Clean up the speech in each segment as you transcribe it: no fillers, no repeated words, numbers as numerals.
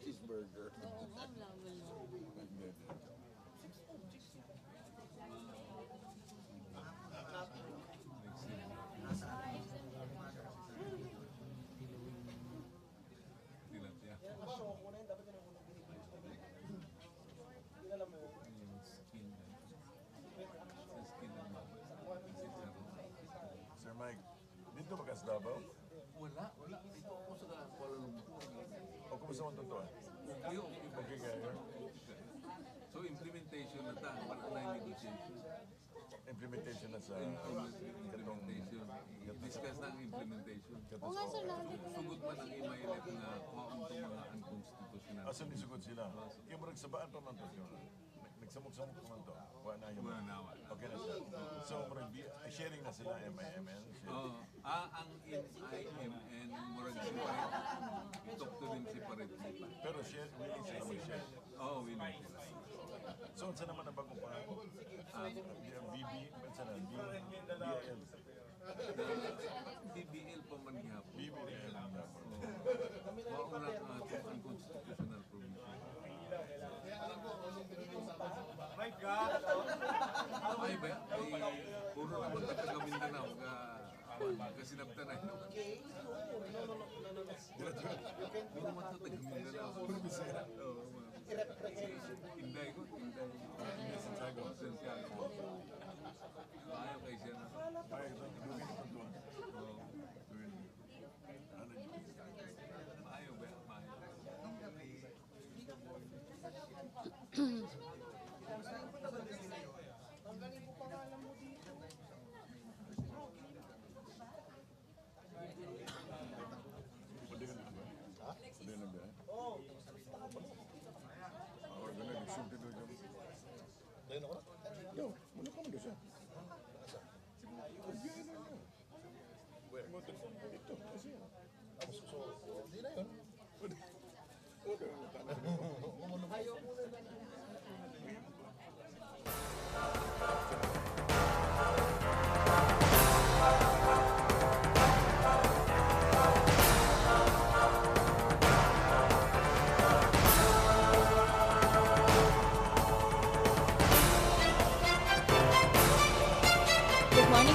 Cheeseburger. Sir Mike, dito ba ka sa Davao? Wala. Ito po sa Kuala Lumpur. O kumusta mo totoo? Okay kayo? So implementation na ta, wala na yung negotiation. Implementation na sa Implementation. Discuss na ang implementation. Oo nga sir, lahat. Sugod man ang imailit nga kuhaan to mga unconstitutional. Asan nisugod sila? Kaya mo nagsabaan pa man to. Nagsamok-samok pa man to. Wala na yung... Wala. Okay na siya. So, sharing na sila MIMN. Ang MIMN, murag sila, talk to them separately. Pero willing sila mag-share. Oo, willing sila. So, saan naman ang bagong pa? BB, saan na? BL. BBL pa man gihapon. BBL. Mauna ang unconstitutional provision. Ay ba? Puro naman ka taga Mindanao ka sinabtan na ito. Puro naman sa taga Mindanao. Puro Bisaya. Inday ko, Inday. Santiago. Ayaw kay siya na. Ay, ito. Ibuhin ko doon. Ayaw ba? Pwede ka na ba? Pwede na ba? Oo. Ako na nagsunti doon yung... Dahil ako na? Yo, muna ka mo doon siya. Biyahe na yun. Where? Ito, kasi yan. So, hindi na yun. Pwede. Pwede. Ayaw mo na.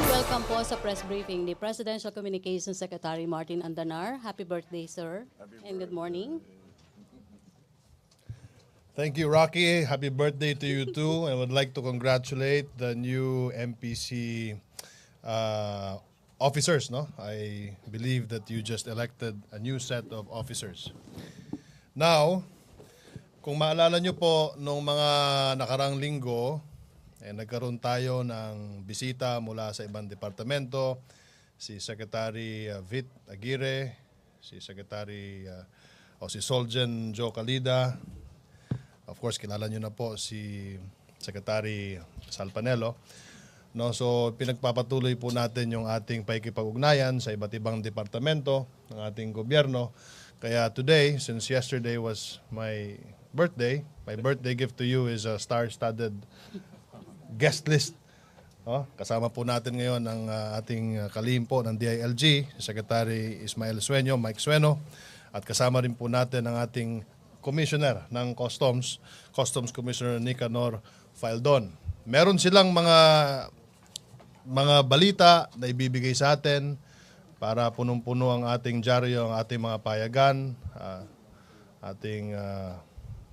Welcome po sa press briefing ni Presidential Communications Secretary Martin Andanar. Happy birthday, sir. And good morning. Thank you, Rocky. Happy birthday to you too. I would like to congratulate the new MPC officers. No, I believe that you just elected a new set of officers. Now, kung maalala nyo po, nung mga nakarang linggo, nagkaroon tayo ng bisita mula sa ibang departamento, si Secretary Vit Aguirre, si Secretary si Solgen Joe Calida, of course kilala nyo na po si Secretary Salpanelo. No, so pinagpapatuloy po natin yung ating paikipag-ugnayan sa iba't ibang departamento ng ating gobyerno. Kaya today, since yesterday was my birthday gift to you is a star-studded guest list. Kasama po natin ngayon ang ating kalihim po ng DILG, si Secretary Ismael Sueño, Mike Sueno, at kasama rin po natin ang ating Commissioner ng Customs Commissioner Nicanor Faldon. Meron silang mga balita na ibibigay sa atin para punong-puno ang ating dyaryo, ang ating mga payagan, ating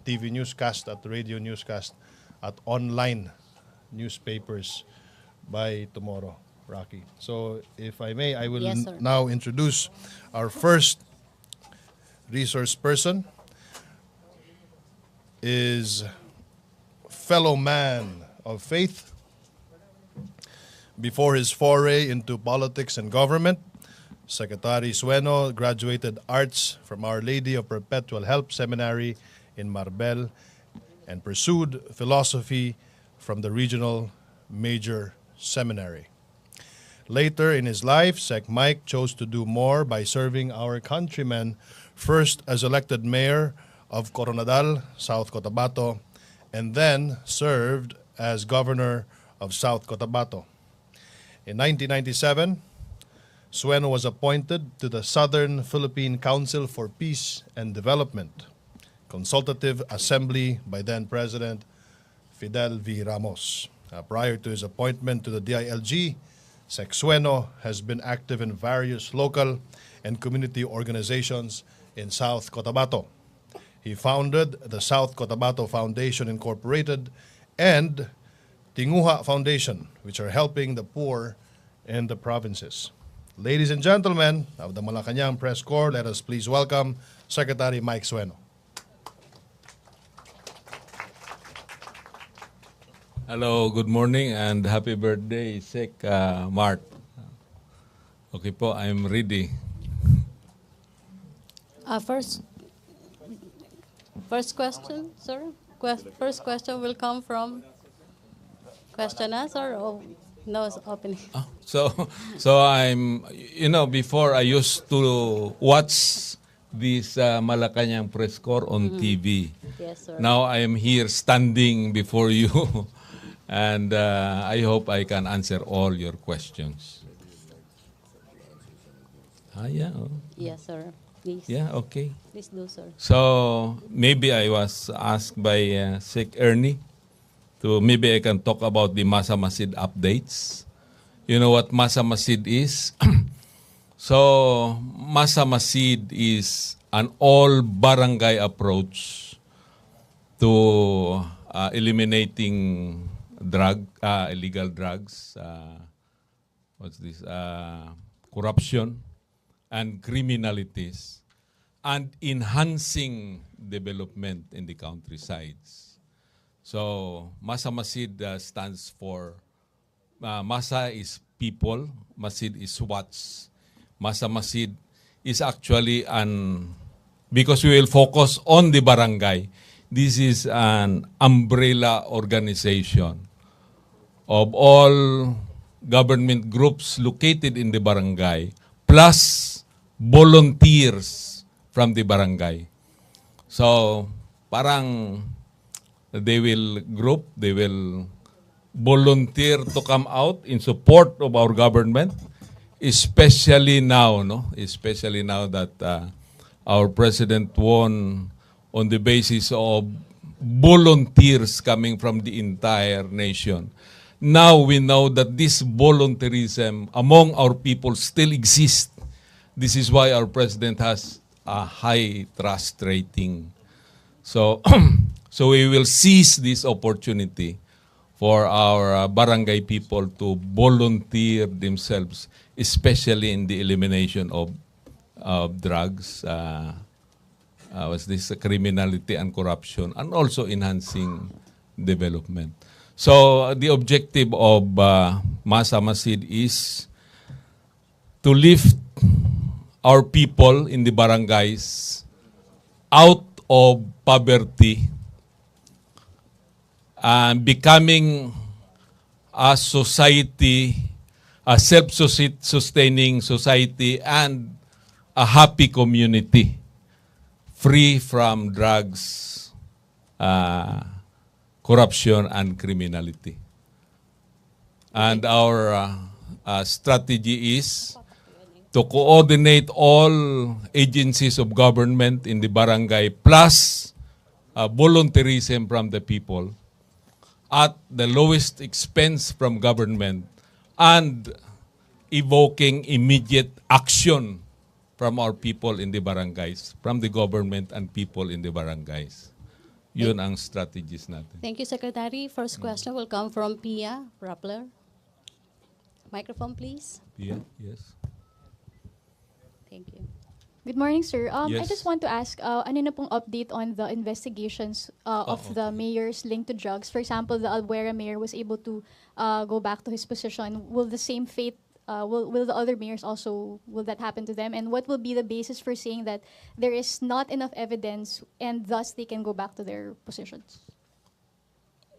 TV newscast at radio newscast at online newspapers by tomorrow, Rocky. So, if I may, I will now introduce our first resource person, is fellow man of faith before his foray into politics and government, Secretary Sueno graduated arts from Our Lady of Perpetual Help Seminary in Marbel and pursued philosophy from the Regional Major Seminary. Later in his life, Sec Mike chose to do more by serving our countrymen first as elected mayor of Coronadal, South Cotabato, and then served as governor of South Cotabato. In 1997, Sueno was appointed to the Southern Philippine Council for Peace and Development, Consultative Assembly by then President Fidel V. Ramos. Prior to his appointment to the DILG, Sec Sueno has been active in various local and community organizations in South Cotabato. He founded the South Cotabato Foundation Incorporated and Tinguha Foundation, which are helping the poor in the provinces. Ladies and gentlemen of the Malacanang Press Corps, let us please welcome Secretary Mike Sueno. Hello, good morning and happy birthday, Sec Mart. Okay po, I'm ready. First question, sir. First question will come from questioners or no opening. So I'm, before I used to watch this Malacanang Press Corps on TV. Yes, sir. Now I am here standing before you, and I hope I can answer all your questions. Yeah. Yes, sir. Please. Yeah, okay. Please do, sir. So maybe I was asked by Sec Ernie to maybe I can talk about the Masa Masid updates. You know what Masa Masid is? So Masa Masid is an all barangay approach to eliminating illegal drugs, corruption and criminalities, and enhancing development in the countrysides. So Masa Masid stands for, Masa is people, Masid is what's. Masa Masid is actually because we will focus on the barangay, this is an umbrella organization of all government groups located in the barangay, plus volunteers from the barangay. So parang they will volunteer to come out in support of our government, especially now that our president won on the basis of volunteers coming from the entire nation. Now we know that this volunteerism among our people still exists. This is why our president has a high trust rating. So, so we will seize this opportunity for our barangay people to volunteer themselves, especially in the elimination of drugs, criminality and corruption, and also enhancing development. So the objective of Masa Masid is to lift our people in the barangays out of poverty and becoming a society, a self-sustaining society, and a happy community free from drugs, corruption, and criminality. And our strategy is to coordinate all agencies of government in the barangay plus volunteerism from the people at the lowest expense from government and evoking immediate action from our people in the barangays, from the government and people in the barangays. Yun ang strategies natin. Thank you, Secretary. First question will come from Pia Rappler. Microphone, please. Yeah, yes. Thank you. Good morning, sir. I Yes. just want to ask, ano na pong update on the investigations of the mayors linked to drugs? For example, the Albuera mayor was able to go back to his position. Will the same fate will the other mayors also, will that happen to them? And what will be the basis for saying that there is not enough evidence and thus they can go back to their positions?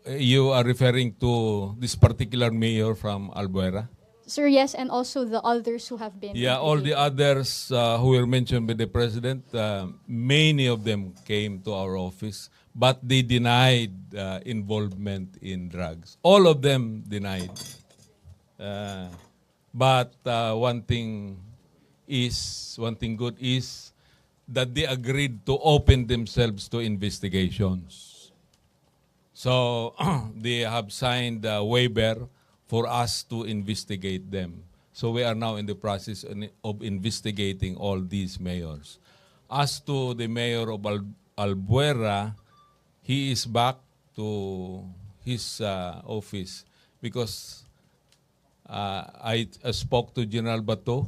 You are referring to this particular mayor from Albuera? Sir, yes, and also the others who have been Yeah, all the implicated. others who were mentioned by the president, many of them came to our office, but they denied involvement in drugs. All of them denied. But one thing good is that they agreed to open themselves to investigations. So they have signed a waiver for us to investigate them. So we are now in the process of investigating all these mayors. As to the mayor of Albuera, he is back to his office because I spoke to General Bato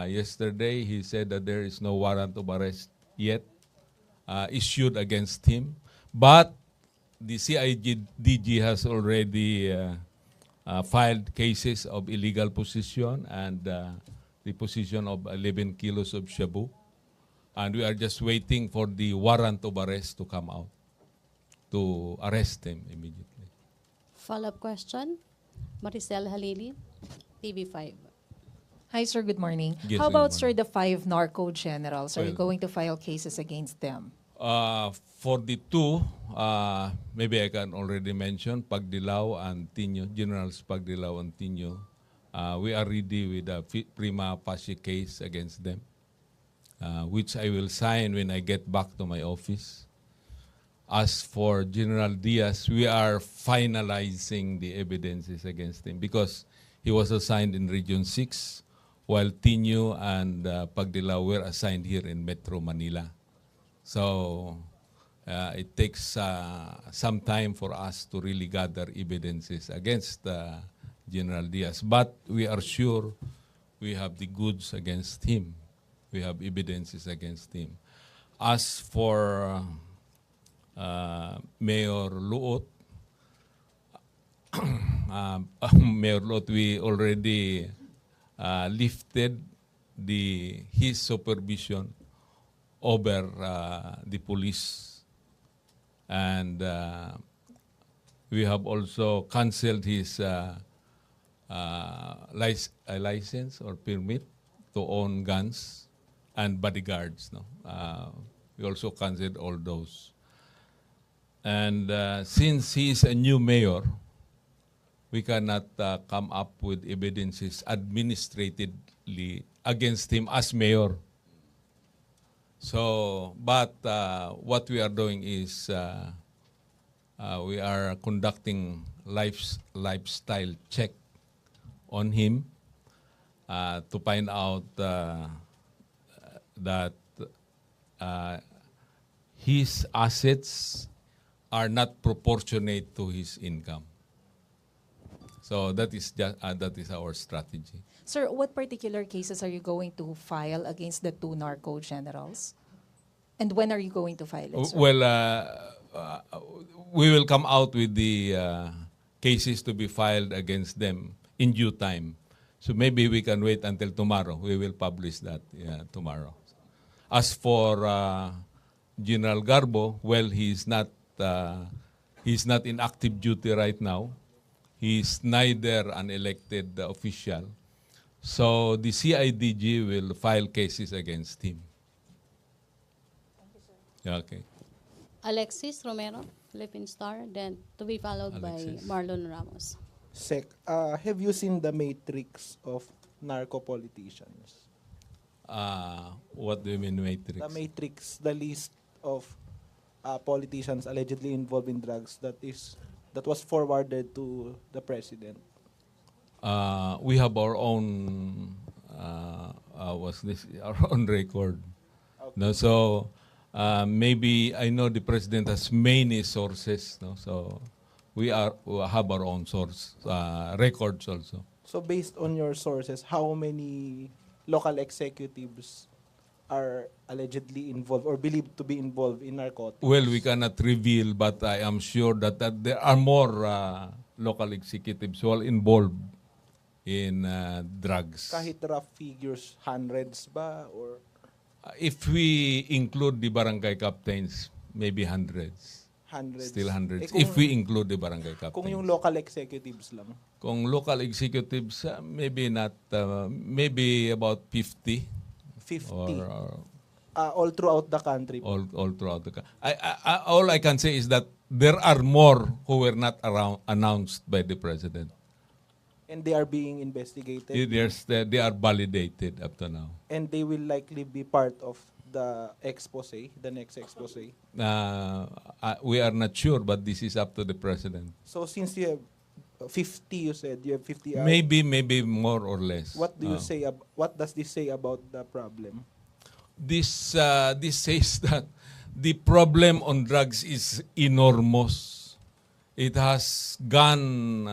yesterday. He said that there is no warrant of arrest yet issued against him. But the CIDG has already filed cases of illegal possession and the possession of 11 kilos of shabu. And we are just waiting for the warrant of arrest to come out to arrest him immediately. Follow-up question, Maricel Halili, TV5. Hi, sir. Good morning. Yes, How good about, morning. sir, the 5 narco generals? Are you Well- going to file cases against them? For the two, maybe I can already mention Pagdilao and Tino, Generals Pagdilao and Tino. We are ready with a prima facie case against them, which I will sign when I get back to my office. As for General Diaz, we are finalizing the evidences against him because he was assigned in Region 6, while Tino and Pagdilao were assigned here in Metro Manila. So it takes some time for us to really gather evidences against General Diaz. But we are sure we have the goods against him. We have evidences against him. As for Mayor Luot, Mayor Luot, we already lifted his supervision over the police, and we have also canceled his license or permit to own guns and bodyguards. No, we also canceled all those. And since he is a new mayor, we cannot come up with evidences administratively against him as mayor. So, but what we are doing is we are conducting lifestyle check on him to find out that his assets are not proportionate to his income. So that is our strategy. Sir, what particular cases are you going to file against the 2 narco generals? And when are you going to file it, sir? Well, we will come out with the cases to be filed against them in due time. So maybe we can wait until tomorrow. We will publish that tomorrow. As for General Garbo, well, he's not in active duty right now. He's neither an elected official. So the CIDG will file cases against him. Okay. Alexis Romero, Philippine Star, then to be followed Alexis. by Marlon Ramos. Sec, have you seen the matrix of narco politicians? What do you mean matrix? The matrix, the list of politicians allegedly involved in drugs that was forwarded to the president. We have our own our own record. Okay. No, so maybe I know the president has many sources. No, so we have our own source records also. So based on your sources, how many local executives are allegedly involved or believed to be involved in narcotics? Well, we cannot reveal, but I am sure that there are more local executives who are involved drugs. Kahit rough figures, hundreds ba? Or If we include the barangay captains, maybe hundreds. hundreds? Still hundreds. Kung, If we include the barangay captains. kung yung local executives lang. Kung local executives, maybe not, maybe about 50. 50. Or All throughout the country. all throughout the country. All I can say is that there are more who were not announced by the president. And they are being investigated. They are validated up to now. And they will likely be part of the expose, the next expose. We are not sure, but this is up to the president. So since you have 50, you said you have 50. Maybe more or less. What do you say? What does this say about the problem? This says that the problem on drugs is enormous. It has gone,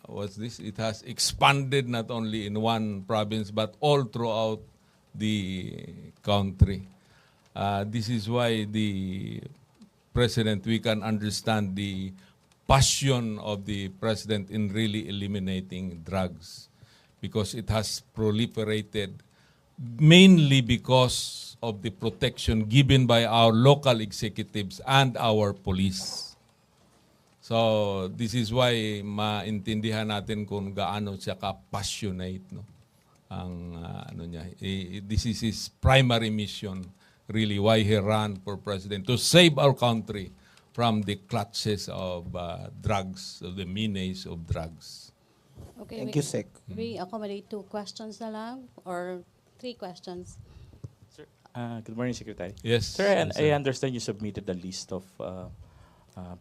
It has expanded not only in one province but all throughout the country. This is why the president, we can understand the passion of the president in really eliminating drugs, because it has proliferated mainly because of the protection given by our local executives and our police. So this is why maintindihan natin kung gaano siya ka-passionate, no? Ang niya. This is his primary mission, really, why he ran for president, to save our country from the clutches of drugs, of the menace of drugs. Okay, Thank you, Sec. We accommodate 2 questions na lang or 3 questions. Sir, good morning, Secretary. Yes. Sir, I understand you submitted a list of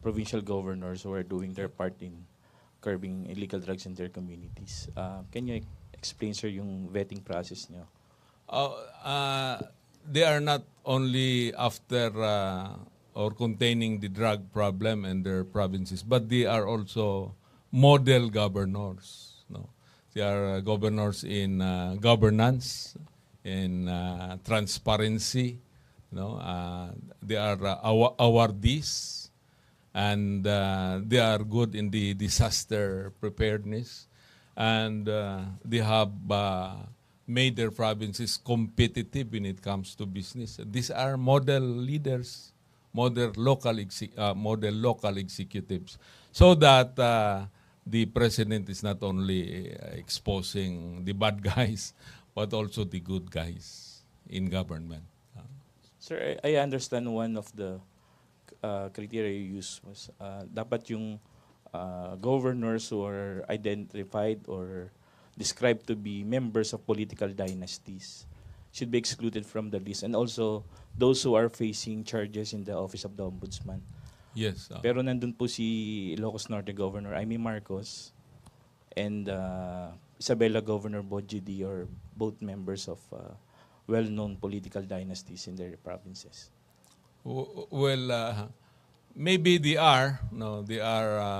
provincial governors who are doing their part in curbing illegal drugs in their communities. Can you explain, sir, yung vetting process niyo? They are not only after or containing the drug problem in their provinces, but they are also model governors. No? They are governors in governance, in transparency. No? They are awardees. And they are good in the disaster preparedness, and they have made their provinces competitive when it comes to business. These are model leaders, model local executives, so that the president is not only exposing the bad guys, but also the good guys in government. Sir, I understand one of the criteria you use was dapat yung governors who are identified or described to be members of political dynasties should be excluded from the list, and also those who are facing charges in the Office of the Ombudsman. Yes. Pero nandun po si Ilocos Norte Governor Amy Marcos and Isabela Governor Bojidi are both members of well-known political dynasties in their provinces. Well, maybe they are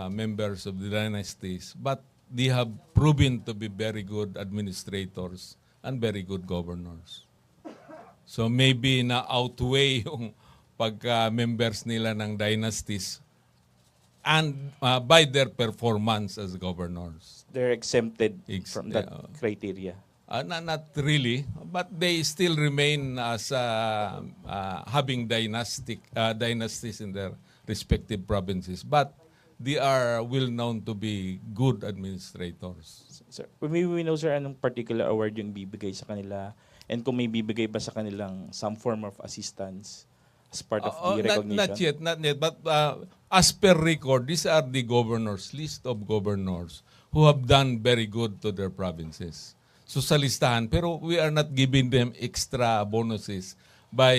members of the dynasties, but they have proven to be very good administrators and very good governors. So maybe na outweigh yung pagka-members nila ng dynasties and by their performance as governors. They're exempted from that criteria. Not really, but they still remain as having dynasties in their respective provinces. But they are well known to be good administrators. Sir, may we know, sir, anong particular award yung bibigay sa kanila, and kung may bibigay ba sa kanilang some form of assistance as part of the recognition? Not yet. But as per record, these are the governors, list of governors who have done very good to their provinces. So sa listahan, pero we are not giving them extra bonuses by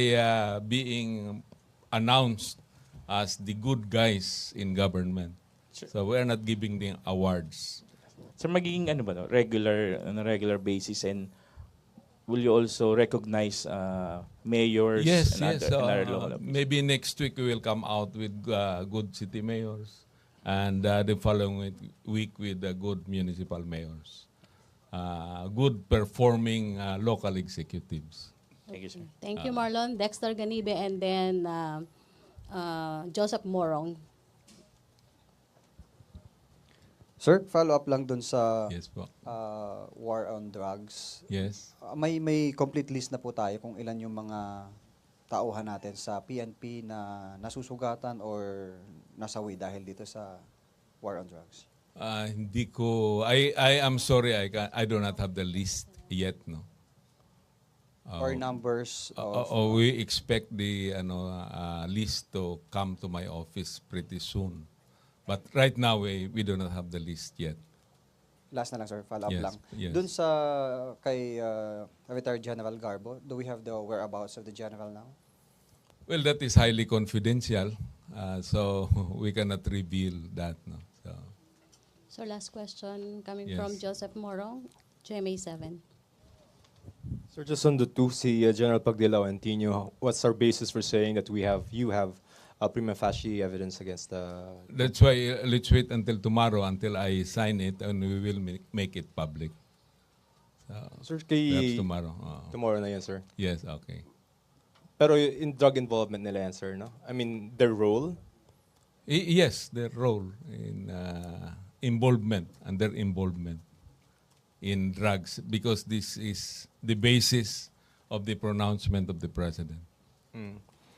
being announced as the good guys in government. Sure. So we are not giving them awards. Sir, magiging regular basis, and will you also recognize mayors and other local officials? Maybe next week we will come out with good city mayors, and the following week with good municipal mayors. Good performing local executives. Thank you, sir. Thank you, Marlon. Dexter Ganibe, and then Joseph Morong. Sir, follow up lang dun sa Yes po. war on drugs. Yes. May complete list na po tayo kung ilan yung mga tauhan natin sa PNP na nasusugatan or nasawi dahil dito sa war on drugs. Hindi ko, I am sorry, I do not have the list yet, no. Or numbers of... We expect the list to come to my office pretty soon. But right now, we do not have the list yet. Last na lang, sir. Follow up Yes, lang. yes. Dun sa kay retired General Garbo, do we have the whereabouts of the general now? Well, that is highly confidential, so we cannot reveal that, no. So last question coming Yes. from Joseph Morong, GMA 7. Sir, just on the two, si General Pagdilaw and Tino, what's our basis for saying that you have prima facie evidence against the... That's why let's wait until tomorrow until I sign it and we will make it public. Sir, Perhaps tomorrow. Tomorrow na yan, sir. Yes, okay. Pero in drug involvement nila yan, sir, no? I mean, their role? Yes, their role in their involvement in drugs, because this is the basis of the pronouncement of the president.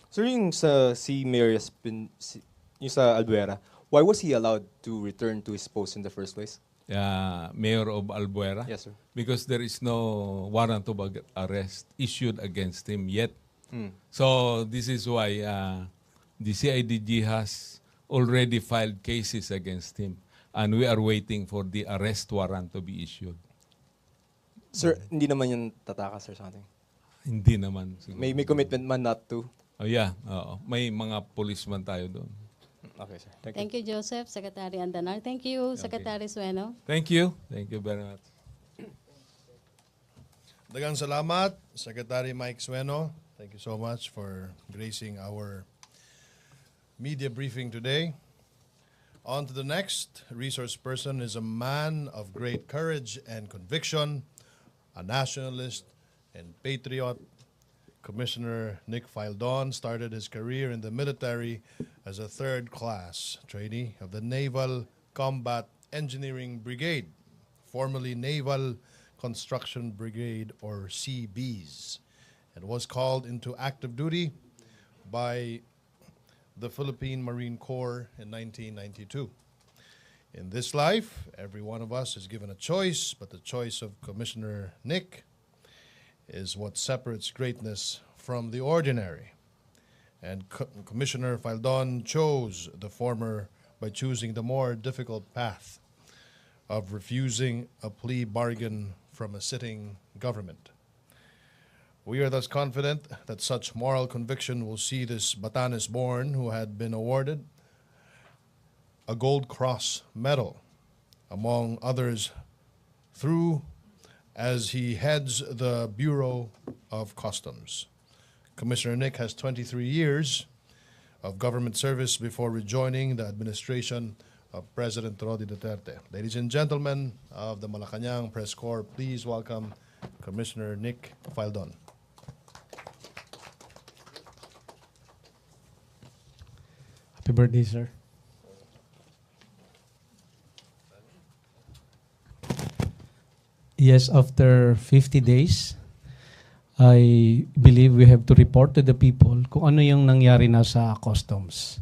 Sir, yung si Mayor yung sa Albuera, why was he allowed to return to his post in the first place? Mayor of Albuera? Yes, sir. Because there is no warrant of arrest issued against him yet. Mm. So this is why the CIDG has already filed cases against him, and we are waiting for the arrest warrant to be issued. Sir, hindi naman yung tatakas or something? Hindi naman. Siguro. May commitment man not to? Oh yeah, oo. May mga policeman tayo doon. Okay, sir. Thank you. Thank you, Joseph. Secretary Andanar. Thank you, Secretary Sueno. Thank you. Thank you very much. Dagang salamat, Secretary Mike Sueno. Thank you so much for gracing our media briefing today. On to the next. Resource person is a man of great courage and conviction, a nationalist and patriot. Commissioner Nick Faldon started his career in the military as a third-class trainee of the Naval Combat Engineering Brigade, formerly Naval Construction Brigade, or CBs, and was called into active duty by the Philippine Marine Corps in 1992. In this life, every one of us is given a choice, but the choice of Commissioner Nick is what separates greatness from the ordinary. And Commissioner Faldon chose the former by choosing the more difficult path of refusing a plea bargain from a sitting government. We are thus confident that such moral conviction will see this Batanes-born, who had been awarded a Gold Cross medal, among others, through as he heads the Bureau of Customs. Commissioner Nick has 23 years of government service before rejoining the administration of President Rodi Duterte. Ladies and gentlemen of the Malacanang Press Corps, please welcome Commissioner Nick Faldon. Happy birthday, sir. Yes, after 50 days, I believe we have to report to the people kung ano yung nangyari na sa customs.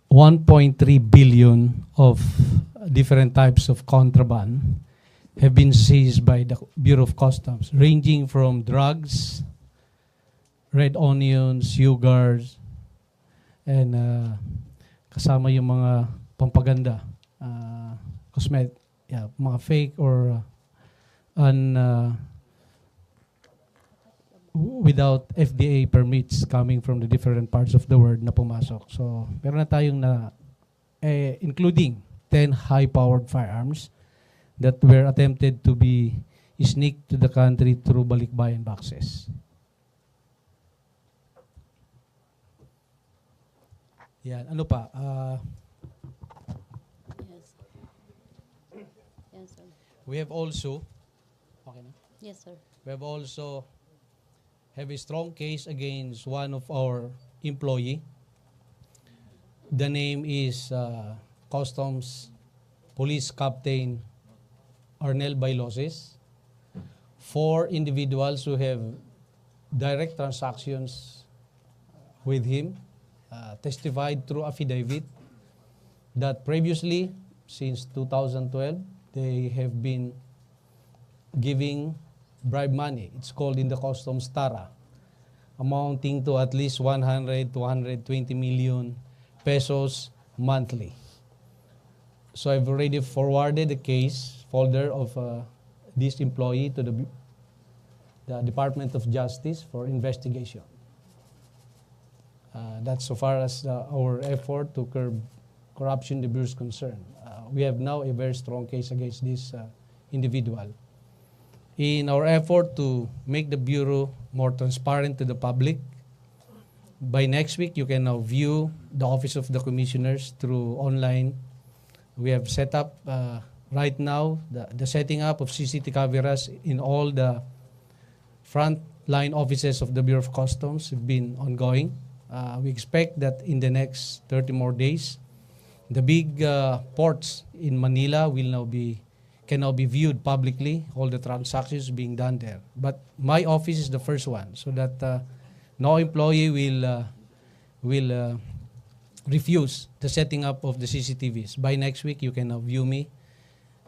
1.3 billion of different types of contraband have been seized by the Bureau of Customs, ranging from drugs, red onions, sugars, and kasama yung mga pampaganda, cosmetic, mga fake or without FDA permits coming from the different parts of the world na pumasok. So, meron na tayong including 10 high-powered firearms that were attempted to be sneaked to the country through balikbayan boxes. Yan, ano pa? Yes. Yes, sir. We have also, okay na? Yes, sir. We have also have a strong case against one of our employee. The name is Customs Police Captain Arnel Bailoses, 4 individuals who have direct transactions with him testified through affidavit that previously, since 2012, they have been giving bribe money. It's called in the customs tara, amounting to at least 100 to 120 million pesos monthly. So I've already forwarded the case folder of this employee to the Department of Justice for investigation. That's so far as our effort to curb corruption in the Bureau is concerned. We have now a very strong case against this individual. In our effort to make the Bureau more transparent to the public, by next week you can now view the Office of the Commissioners through online. We have set up right now the setting up of CCTV cameras in all the front line offices of the Bureau of Customs have been ongoing. We expect that in the next 30 more days, the big ports in Manila can now be viewed publicly, all the transactions being done there. But my office is the first one, so that no employee will refuse the setting up of the CCTVs. By next week, you can now view me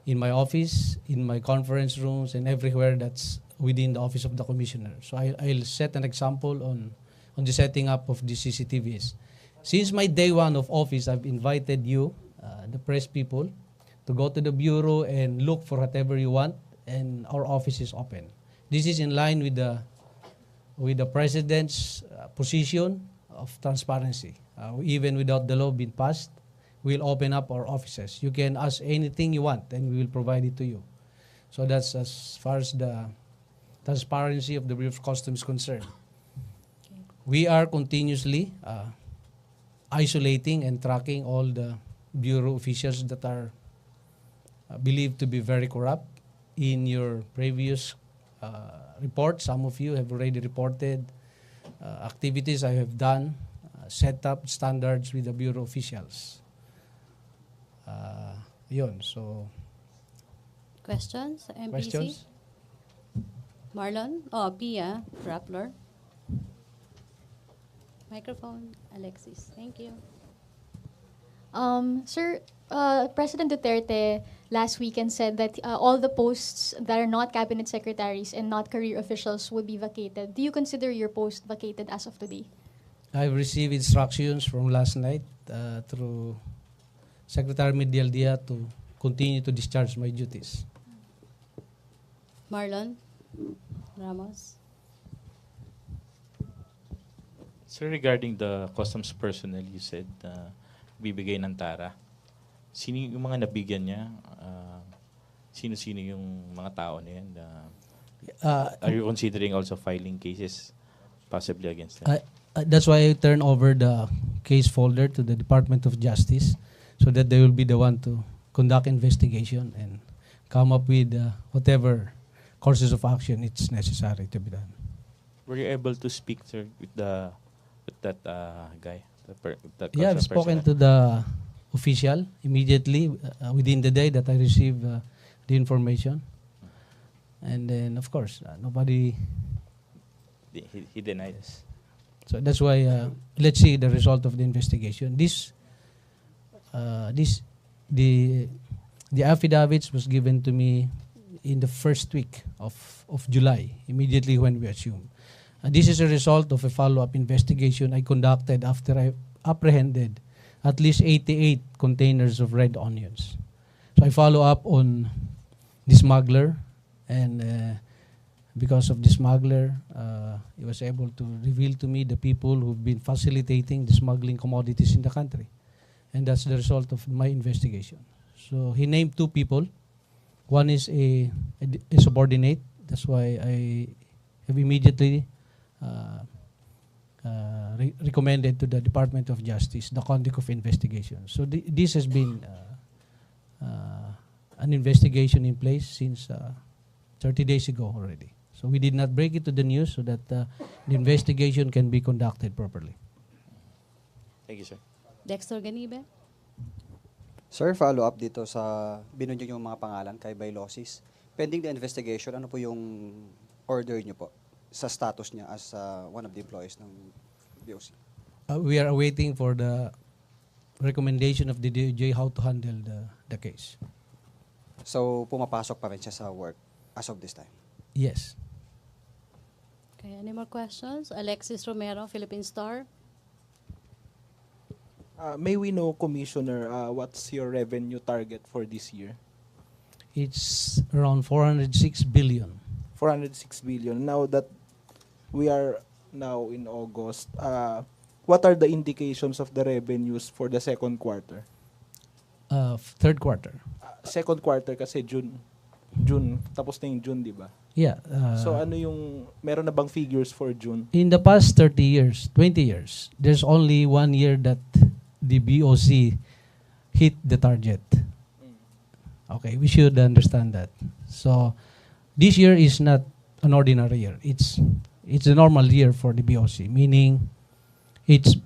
in my office, in my conference rooms, and everywhere that's within the Office of the Commissioner. So I'll set an example on the setting up of the CCTVs. Since my day one of office, I've invited you, the press people, to go to the Bureau and look for whatever you want, and our office is open. This is in line with the President's position of transparency. Even without the law being passed, we'll open up our offices. You can ask anything you want, and we will provide it to you. So that's as far as the transparency of the Bureau of Customs is concerned. We are continuously isolating and tracking all the Bureau officials that are believed to be very corrupt. In your previous report, some of you have already reported activities I have done, set up standards with the Bureau officials. Yun, so... Questions? MPC? Questions? Marlon? Pia Rappler. Microphone, Alexis. Thank you. Sir, President Duterte last weekend said that all the posts that are not cabinet secretaries and not career officials would be vacated. Do you consider your post vacated as of today? I've received instructions from last night through Secretary Medialdia to continue to discharge my duties. Marlon Ramos. Sir, regarding the customs personnel, you said bibigay ng tara. Sino yung mga nabigyan niya? Sino-sino yung mga tao na yan? Are you considering also filing cases possibly against them? That's why I turn over the case folder to the Department of Justice so that they will be the one to conduct investigation and come up with whatever courses of action it's necessary to be done. Were you able to speak, sir, with that guy? Yeah, I've spoken to the official immediately within the day that I received the information. And then, of course, nobody... He denied us. So that's why let's see the result of the investigation. The affidavits was given to me in the first week of July, immediately when we assumed. This is a result of a follow-up investigation I conducted after I apprehended at least 88 containers of red onions. So I follow up on the smuggler, and because of the smuggler, he was able to reveal to me the people who've been facilitating the smuggling commodities in the country. And that's the result of my investigation. So he named 2 people. One is a subordinate. That's why I have immediately recommended to the Department of Justice the conduct of investigation. So this has been an investigation in place since 30 days ago already. So we did not break it to the news so that the investigation can be conducted properly. Thank you, sir. Dexter Ganibe. Sir, follow up dito sa binunyag yung mga pangalan kay Bailosis. Pending the investigation, ano po yung order niyo po sa status niya as one of the employees ng BOC? We are awaiting for the recommendation of the DOJ how to handle the case. So, pumapasok pa rin siya sa work as of this time? Yes. Okay, any more questions? Alexis Romero, Philippine Star. May we know, Commissioner, what's your revenue target for this year? It's around 406 billion. 406 billion. Now that we are now in August, what are the indications of the revenues for the second quarter? Third quarter. Second quarter kasi June, tapos na yung June, di ba? Yeah. So ano yung, meron na bang figures for June? In the past 30 years, 20 years, there's only 1 year that the BOC hit the target. Okay, we should understand that. So this year is not an ordinary year. It's a normal year for the BOC, meaning it's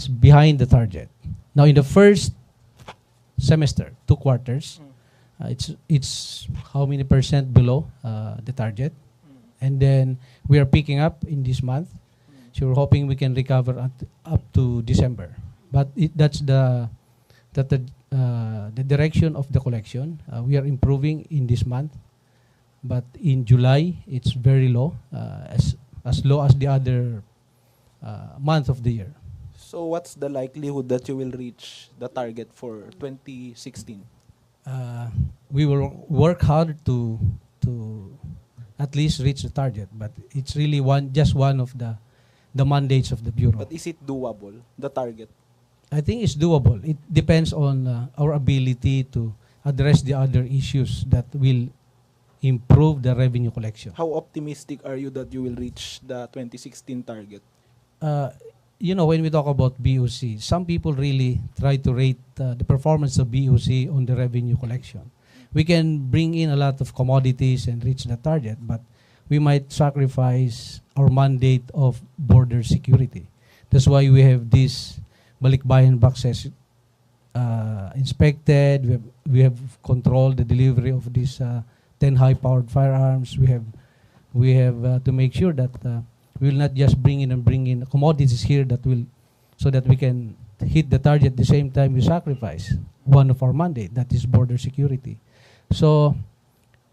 behind the target. Now in the first semester, 2 quarters, it's how many percent below the target, and then we are picking up in this month. So we're hoping we can recover up to December. But that's the direction of the collection. We are improving in this month, but in July it's very low, as low as the other month of the year. So what's the likelihood that you will reach the target for 2016? We will work hard to at least reach the target, but it's really just one of the mandates of the Bureau. But is it doable, the target? I think it's doable. It depends on our ability to address the other issues that will improve the revenue collection. How optimistic are you that you will reach the 2016 target? When we talk about BOC, some people really try to rate the performance of BOC on the revenue collection. We can bring in a lot of commodities and reach the target, but we might sacrifice our mandate of border security. That's why we have this balikbayan boxes inspected. We have controlled the delivery of these 10 high-powered firearms. We have to make sure that we will not just bring in commodities here so that we can hit the target at the same time we sacrifice one of our mandate, that is border security. So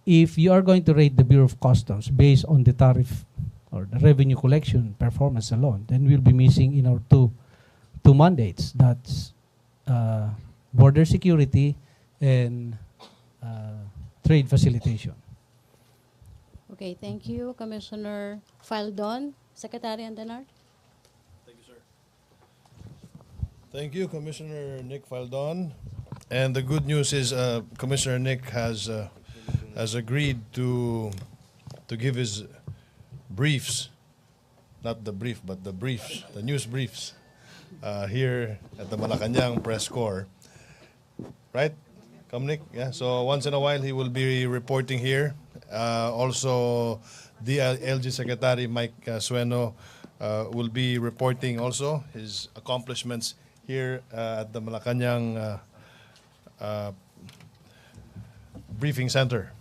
if you are going to rate the Bureau of Customs based on the tariff or the revenue collection performance alone, then we'll be missing in our two mandates. That's border security and trade facilitation. Okay, thank you, Commissioner Faldon. Secretary Andanar. Thank you, sir. Thank you, Commissioner Nick Faldon. And the good news is Commissioner Nick has agreed to give his briefs, not the brief, but the briefs, the news briefs, here at the Malacanang Press Corps. Right, Nick? Yeah, so once in a while he will be reporting here. Also, the LG Secretary Mike Sueno will be reporting also his accomplishments here at the Malacanang Briefing Center.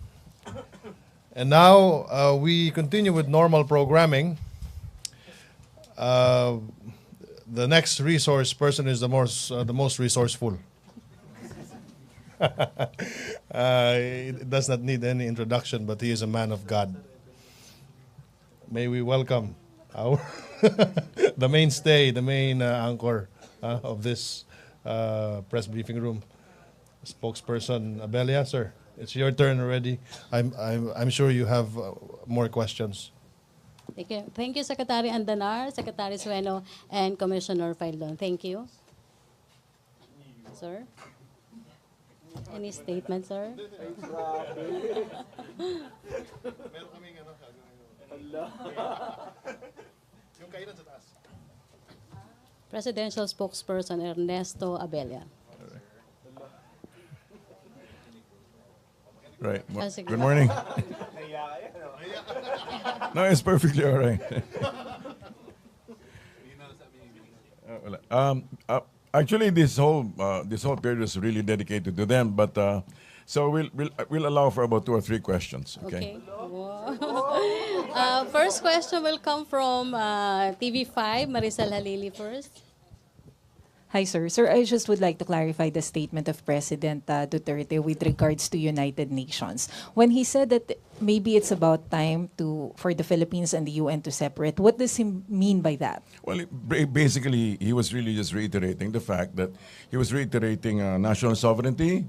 And now we continue with normal programming. The next resource person is the most resourceful. It does not need any introduction, but he is a man of God. May we welcome our the mainstay, the main anchor of this press briefing room, Spokesperson Abella, sir. It's your turn already. I'm sure you have more questions. Thank you, Secretary Andanar, Secretary Sueno, and Commissioner Faldon. Thank you. Sir? Any statement, sir? Presidential Spokesperson Ernesto Abella. Right. Good morning. No, it's perfectly all right. Actually, this whole period is really dedicated to them. But so we'll allow for about 2 or 3 questions. Okay. First question will come from TV5, Maricel Halili first. Hi, sir. Sir, I just would like to clarify the statement of President Duterte with regards to United Nations. When he said that maybe it's about time for the Philippines and the UN to separate, what does he mean by that? Well, basically, he was really just reiterating the fact that he was reiterating national sovereignty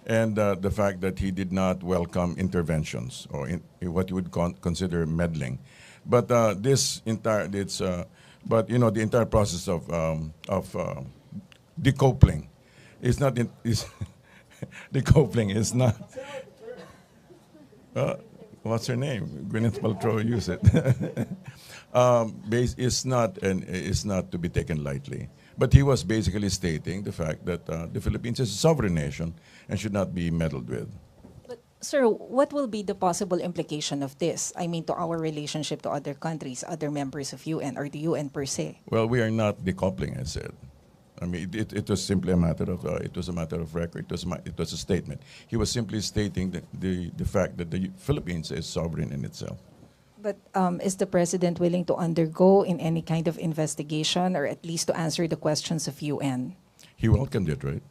and the fact that he did not welcome interventions or what you would consider meddling. But but you know, the entire process of decoupling is not decoupling is not. What's her name? Gwyneth Paltrow used it. Is not to be taken lightly. But he was basically stating the fact that the Philippines is a sovereign nation and should not be meddled with. Sir, what will be the possible implication of this? I mean, to our relationship to other countries, other members of UN, or the UN per se? Well, we are not decoupling, I said. I mean, it was simply a matter of record. It was a statement. He was simply stating the fact that the Philippines is sovereign in itself. But is the president willing to undergo in any kind of investigation, or at least to answer the questions of UN? He welcomed it, right?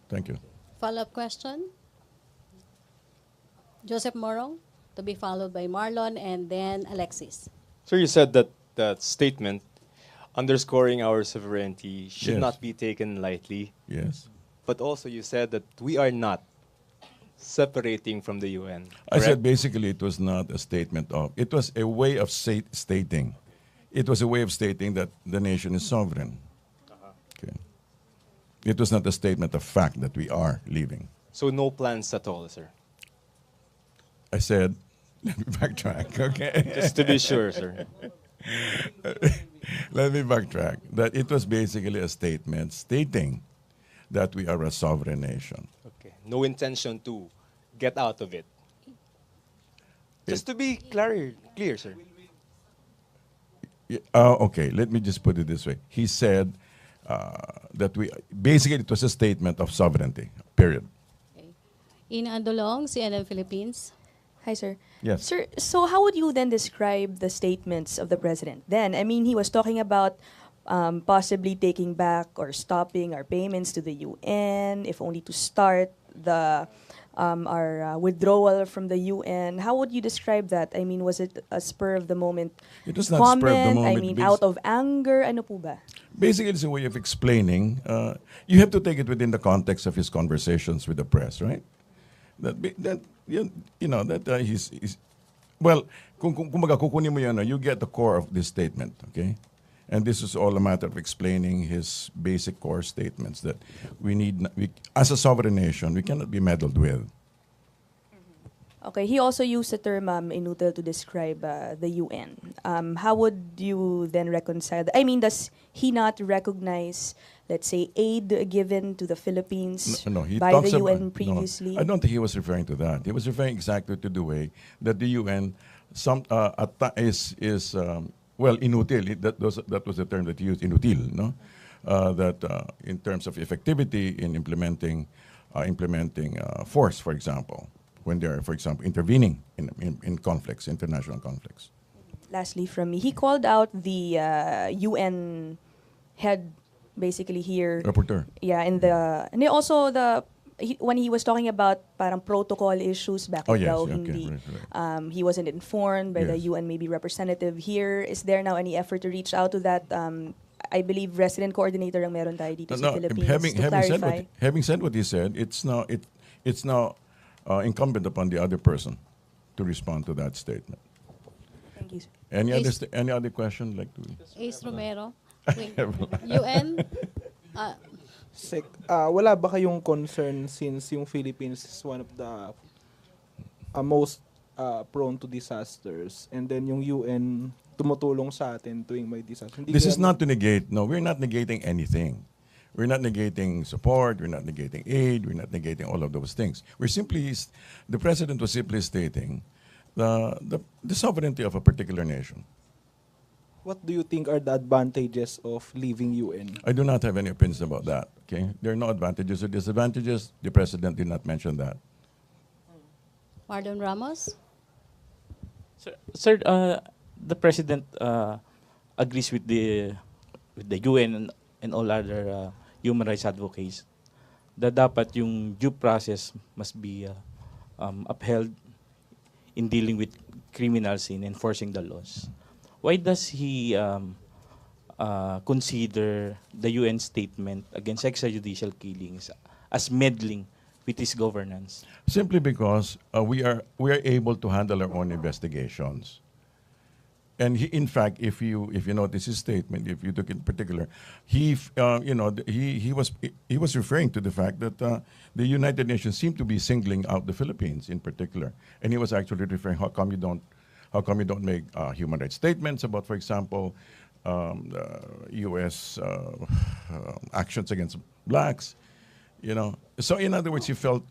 Thank you. Follow-up question? Joseph Morong, to be followed by Marlon and then Alexis. So you said that that statement underscoring our sovereignty should Yes. not be taken lightly. Yes. But also you said that we are not separating from the UN. I said correct? basically it was not a statement of, it was a way of stating. It was a way of stating that the nation is sovereign. Okay. It was not a statement of fact that we are leaving. So no plans at all, sir. I said, let me backtrack, okay? Just to be sure, sir. Let me backtrack. That it was basically a statement stating that we are a sovereign nation. Okay. No intention to get out of it. Just to be clear, sir. Okay, let me just put it this way. He said that basically it was a statement of sovereignty, period. Okay. Ina Andolong, CNN Philippines. Hi, sir. Yes. Sir, so how would you then describe the statements of the president then? I mean, he was talking about possibly taking back or stopping our payments to the UN, if only to start our withdrawal from the UN. How would you describe that? I mean, was it a spur of the moment It was not comment? spur of the moment. I mean, out of anger? Ano po ba? Basically, it's a way of explaining. You have to take it within the context of his conversations with the press, right? He's well, kumbaga kukunin mo yan, you get the core of this statement, okay? And this is all a matter of explaining his basic core statements that as a sovereign nation, we cannot be meddled with. Okay, he also used the term inutile to describe the UN. How would you then reconcile that? I mean, does he not recognize, let's say, aid given to the Philippines He by talks the about- UN previously? No, I don't think he was referring to that. He was referring exactly to the way that the UN inutil. That was the term that he used, inutil, no? In terms of effectivity in implementing force, for example, when they're, for example, intervening in conflicts, international conflicts. Lastly from me, he called out the UN head basically here. Rapporteur. Yeah, and also when he was talking about parang protocol issues back Oh, yes, daw, okay, hindi, right. he wasn't informed by the Yes. UN maybe representative here. Is there now any effort to reach out to that? I believe resident coordinator ang meron tayo dito sa Philippines to clarify. Having said what he said, it's now incumbent upon the other person to respond to that statement. Thank you, sir. Any other question like to? Ace Romero. Wait. UN? Wala ba kayong concern since yung Philippines is one of the most prone to disasters, and then yung UN tumutulong sa atin tuwing may disaster? This is not to negate. No, we're not negating anything. We're not negating support. We're not negating aid. We're not negating all of those things. The president was simply stating the sovereignty of a particular nation. What do you think are the advantages of leaving UN? I do not have any opinions about that. Okay, there are no advantages or disadvantages. The president did not mention that. Marlon Ramos? Sir, the president agrees with the UN and all other human rights advocates that dapat yung due process must be upheld in dealing with criminals in enforcing the laws. Why does he consider the UN statement against extrajudicial killings as meddling with his governance? Simply because we are able to handle our own investigations. And he, in fact, if you notice his statement, if you took it in particular, he was referring to the fact that the United Nations seemed to be singling out the Philippines in particular, and he was actually referring, how come you don't make human rights statements about, for example, U.S. Actions against blacks, you know. So in other words, he felt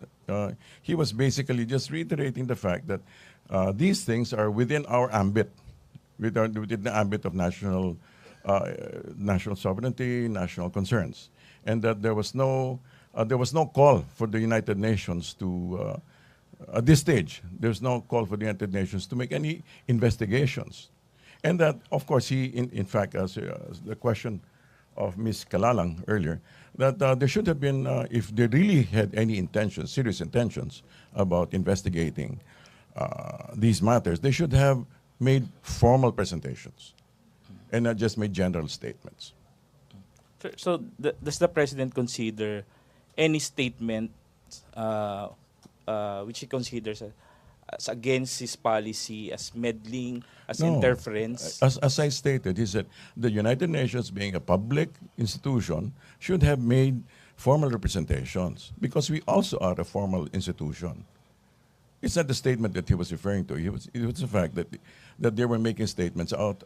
he was basically just reiterating the fact that these things are within our ambit. Within the ambit of national sovereignty, national concerns, and that there was no call for the United Nations to at this stage. There's no call for the United Nations to make any investigations, and that of course he in fact as the question of Ms. Kalalang earlier, that there should have been if they really had any intentions, serious intentions about investigating these matters, they should have made formal presentations and not just made general statements. So does the president consider any statement which he considers as against his policy as meddling, as No. interference? As I stated, he said the United Nations, being a public institution, should have made formal representations because we also are a formal institution. It's not the statement that he was referring to. It was the fact that they were making statements out.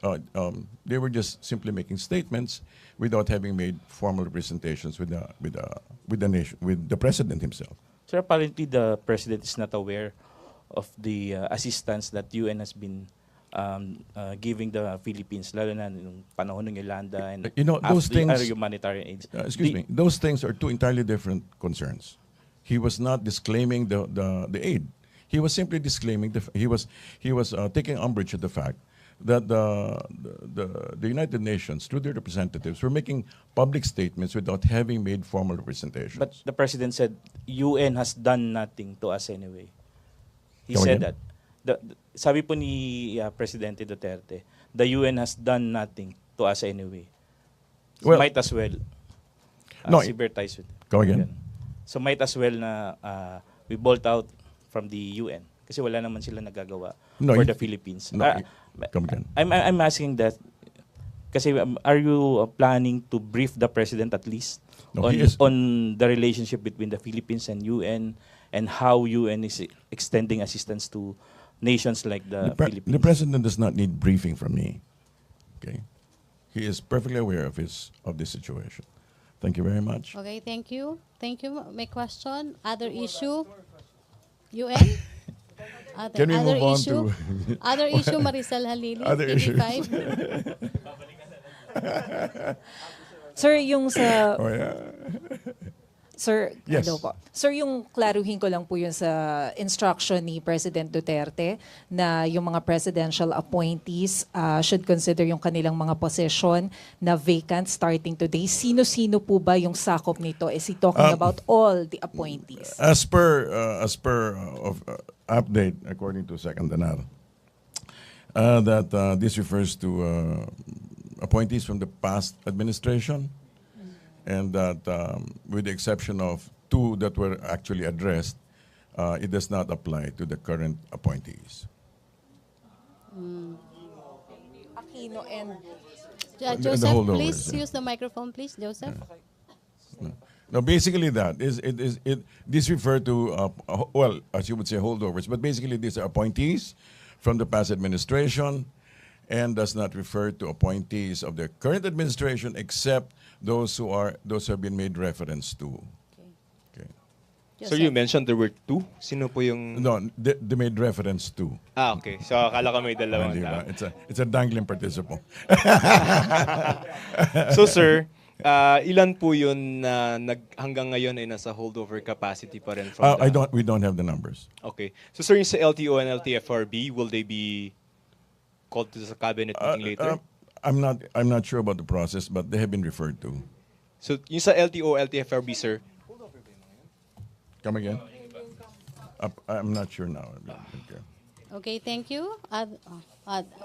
They were just simply making statements without having made formal representations with the nation, with the president himself. So apparently the president is not aware of the assistance that UN has been giving the Philippines, lalo na nung panahon ng Yolanda and those things. other humanitarian aids. Excuse me. Those things are two entirely different concerns. He was not disclaiming the aid. He was simply disclaiming he was taking umbrage at the fact that the United Nations, through their representatives, were making public statements without having made formal representations. But the president said UN has done nothing to us anyway. He Come said again? that. Sabi po ni Presidente Duterte, the UN has done nothing to us anyway. So Well, might as well no, sympathize with. Come again? So might as well na we bolt out from the UN kasi wala naman sila nagagawa for the Philippines. Come again? I'm asking that kasi are you planning to brief the president at least No, on the relationship between the Philippines and UN and how UN is extending assistance to nations like the Philippines? The president does not need briefing from me. Okay, he is perfectly aware of this situation. Thank you very much. Okay, thank you. Thank you. May question? Other issue? UN? Can we other move on issue? to Other issue, Maricel Halili, other issues? TV5. Sir, yung sa... Oh, yeah. Sir, Yes. hello po. Sir, yung klaruhin ko lang po yun sa instruction ni President Duterte na yung mga presidential appointees should consider yung kanilang mga position na vacant starting today. Sino-sino po ba yung sakop nito? Is he talking about all the appointees? As per update according to Andanar, that this refers to appointees from the past administration, and that with the exception of two that were actually addressed, it does not apply to the current appointees. Aquino and... Joseph, holdovers, please yeah. use the microphone, please, Joseph. No, basically this refer to well, as you would say, holdovers, but basically these are appointees from the past administration, and does not refer to appointees of the current administration, except those who have been made reference to. Okay. Sir, you mentioned there were 2. Sino po yung... No, they made reference to. Okay. So, akala ko may dalawang Di ba? tao. It's a dangling participle. So, sir, ilan po yun na hanggang ngayon ay nasa holdover capacity pa rin from We don't have the numbers. Okay. So, sir, yung sa LTO and LTFRB, will they be called to the cabinet meeting later? I'm not sure about the process, but they have been referred to. So, yung sa LTO, LTFRB, sir, Come again? I'm not sure now. Okay. Okay, thank you.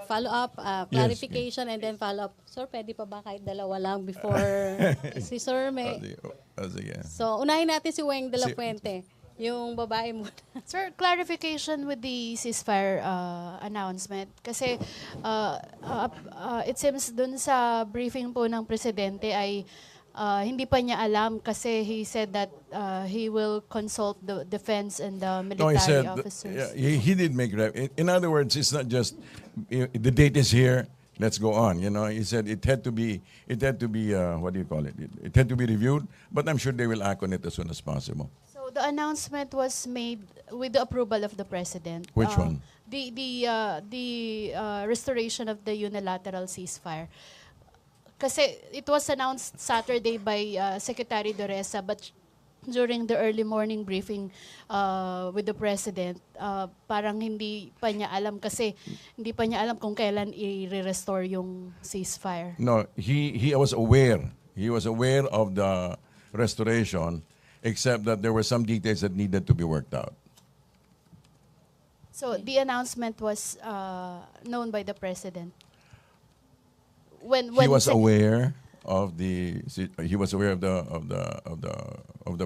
Follow-up, Yes, clarification, and then follow-up. Sir, pwede pa ba kahit dalawa lang before si Sir may... Sige. So, unahin natin si Weng de la Fuente. Yung babae mo. Sir, clarification with the ceasefire announcement. Kasi it seems dun sa briefing po ng presidente ay hindi pa niya alam kasi he said that he will consult the defense and the military No, he said officers. he did make in other words, it's not just the date is here. Let's go on. You know, he said it had to be what do you call it? It had to be reviewed, but I'm sure they will act on it as soon as possible. So the announcement was made with the approval of the president. Which one? The restoration of the unilateral ceasefire. Kasi it was announced Saturday by Secretary Doresa, but during the early morning briefing with the president, parang hindi pa niya alam kasi hindi pa niya alam kung kailan i-restore yung ceasefire. No, he was aware. He was aware of the restoration, except that there were some details that needed to be worked out. So the announcement was known by the president. When He was aware of the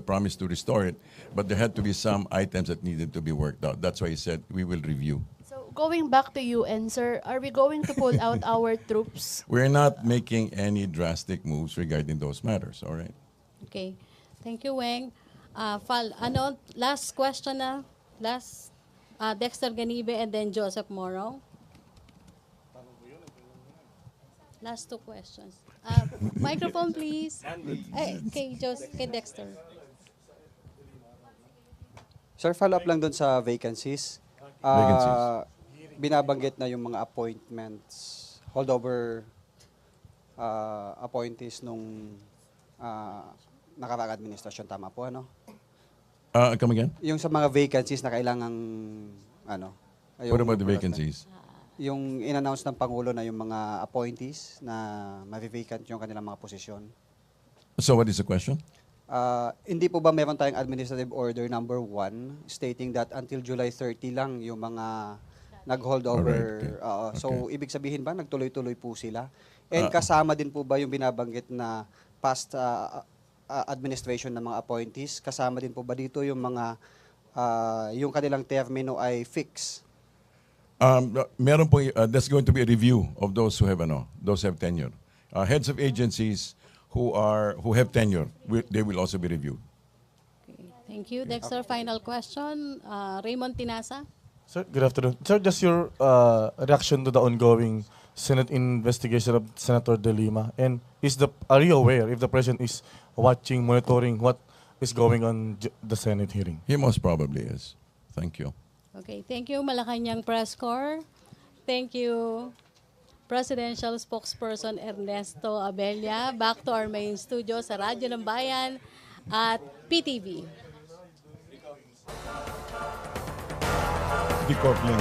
promise to restore it, but there had to be some items that needed to be worked out. That's why he said we will review. So going back to UN, sir, are we going to pull out our troops? We're not making any drastic moves regarding those matters. All right. Okay. Thank you, Weng. Last question na. Last, Dexter Ganibe and then Joseph Moro. Last 2 questions. Microphone, please. Kay Dexter. Sir, follow-up lang doon sa vacancies. Binabanggit na yung mga appointments, holdover appointees nung nakaraang administrasyon. Tama po, ano? Come again? Yung sa mga vacancies na kailangang, ano? What about the vacancies? Yung in-announce ng Pangulo na yung mga appointees na ma-vacant yung kanilang mga posisyon. So what is the question? Hindi po ba meron tayong administrative order number 1 stating that until July 30 lang yung mga nag-hold over. Alright, okay. So ibig sabihin ba nagtuloy-tuloy po sila? And kasama din po ba yung binabanggit na past administration ng mga appointees? Kasama din po ba dito yung mga yung kanilang termino ay fixed? Meron po, there's going to be a review of those who have tenure. Heads of agencies who have tenure, they will also be reviewed. Okay. Thank you. Dexter, final question. Raymond Tinasa. Sir, good afternoon. Sir, just your reaction to the ongoing Senate investigation of Senator De Lima, and are you aware if the President is watching, monitoring what is going on the Senate hearing? He most probably is. Thank you. Okay, thank you Malacanang Press Corps. Thank you Presidential Spokesperson Ernesto Abella. Back to our main studio sa Radyo ng Bayan at PTV. Decoupling.